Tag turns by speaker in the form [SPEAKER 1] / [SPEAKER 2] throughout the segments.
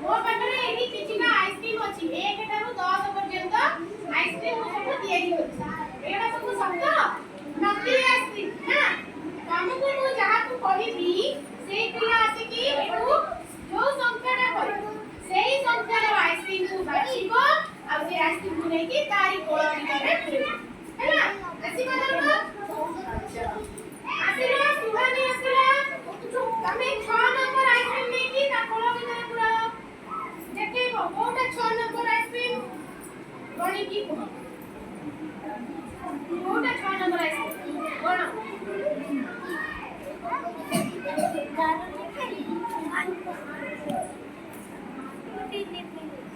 [SPEAKER 1] ମୋ ପାଖରେ ଏଠି କିଛିଟା ଆଇସ୍କ୍ରିମ ଅଛି 1 ଠାରୁ 10 ପର୍ଯ୍ୟନ୍ତ ଆଇସ୍କ୍ରିମ ସବୁ ତିଆରି କରୁଛି ଏଗୁଡ଼ା ସବୁ ସତ ନକଲି ଆଇସ୍କ୍ରିମ ନା ତମକୁ ମୁଁ ଯାହାକୁ କହିବି ସେଇ ପିଲା ଆସିକି ଏଠୁ ଯୋଉ ସଂଖ୍ୟାଟା କହିବ ସେଇ ସଂଖ୍ୟାର ଆଇସ୍କ୍ରିମ କୁ ବାଛିବ ଆଉ ସେ ଆଇସ୍କ୍ରିମ କୁ ନେଇକି ତାରି କୋଳ ଭିତରେ ପୁରେଇବ ହେଲା ଆସିବ ଧରବ ଆସିଲା ସୁହାନି ଆସିଲା ତମେ 6 ନମ୍ବର ଆଇସ୍କ୍ରିମ ନେଇକି ତା କୋଳ ଭିତରେ ପୁରାଅ ଦେଖେଇବ କୋଉଟା 6 ନମ୍ବର ଆଇସ୍କ୍ରିମ ଗଣିକି କୁହ କୋଉଟା 6 ନମ୍ବର ଆଇସ୍କ୍ରିମ କଣ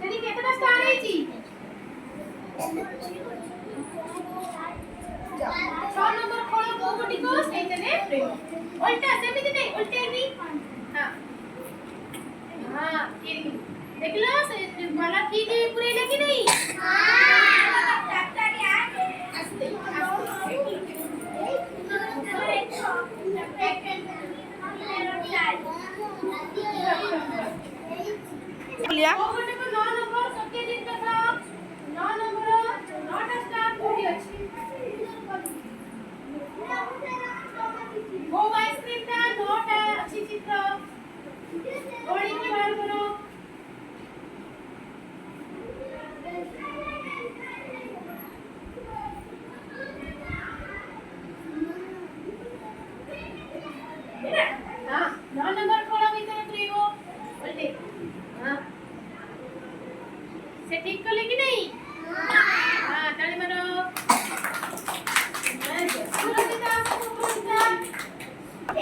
[SPEAKER 1] ସେଠି କେତେଟା ଷ୍ଟାର ହେଇଛି 6 ନମ୍ବର ଖୋଳ କୋଉ ଗୋଟିକୁ ସେଇଥିରେ ପ୍ରେମ ଉଲ୍ଟା ସେମିତି ନାହିଁ ଉଲ୍ଟେଇନି हां हां ठीक देखलो से वाला ठीक पुरेले कि नहीं हां डॉक्टर यार आस्ते
[SPEAKER 2] लिया
[SPEAKER 1] वो गोटे को 9 नंबर सत्यजीत देखो 9 नंबर 9 टा स्टार कोठी अछि वो आइसक्रीम ता 9 टा अछि चित्र गोली की बात करो हां 9 नंबर खोला भीतर प्रियो बोलते हां से ठीक कले कि नहीं हां ताली मारो सुरक्षिता सुरक्षिता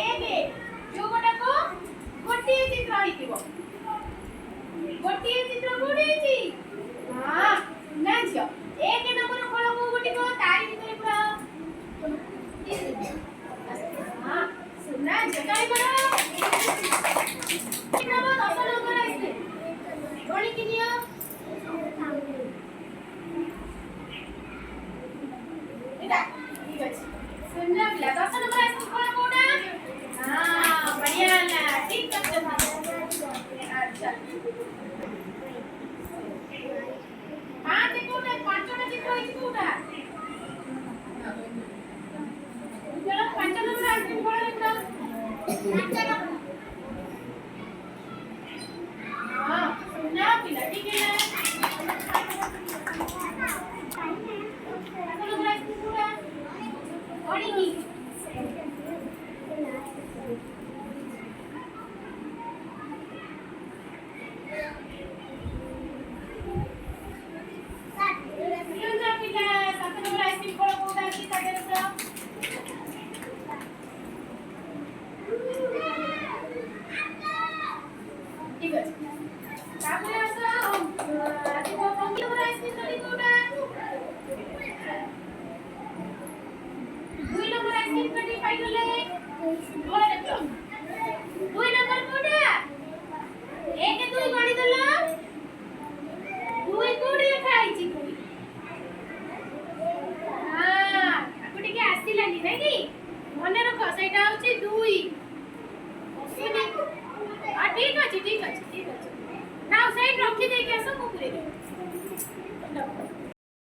[SPEAKER 1] एगे जो गोटा को गोटी चित्र आइतिबो गोटी चित्र कोडी छि हां ना जियो एक नंबर खोला को गोटी को तारी भीतर पूरा हां सुना जगाई मारो कितना 10 नंबर आइसे गोली की दियो एटा ठीक अछि सुनना पिला 10 नंबर आइसे खोला कोडा हां बढ़िया ना ठीक अच्छा पांच कोडा पांचटा चित्र होई कोडा चलो 5 नंबर आइसे खोला लिखो 5 नंबर हां सुनना पिला ठीक है ठीक है तापर आसा आसीबो कंप्यूटर आइसक्रीम करी कोडा 2 नंबर आइसक्रीम कटी पाई गले बोल देखो 2 नंबर कोडा 1 2 गणी दलो 2 कोडी खाई छि कोडी हां कोडी के आसीलानी नै कि मने रखो सेटा होची 2 ठीक अच्छे ना साइड रखी दे के आसो को पूरे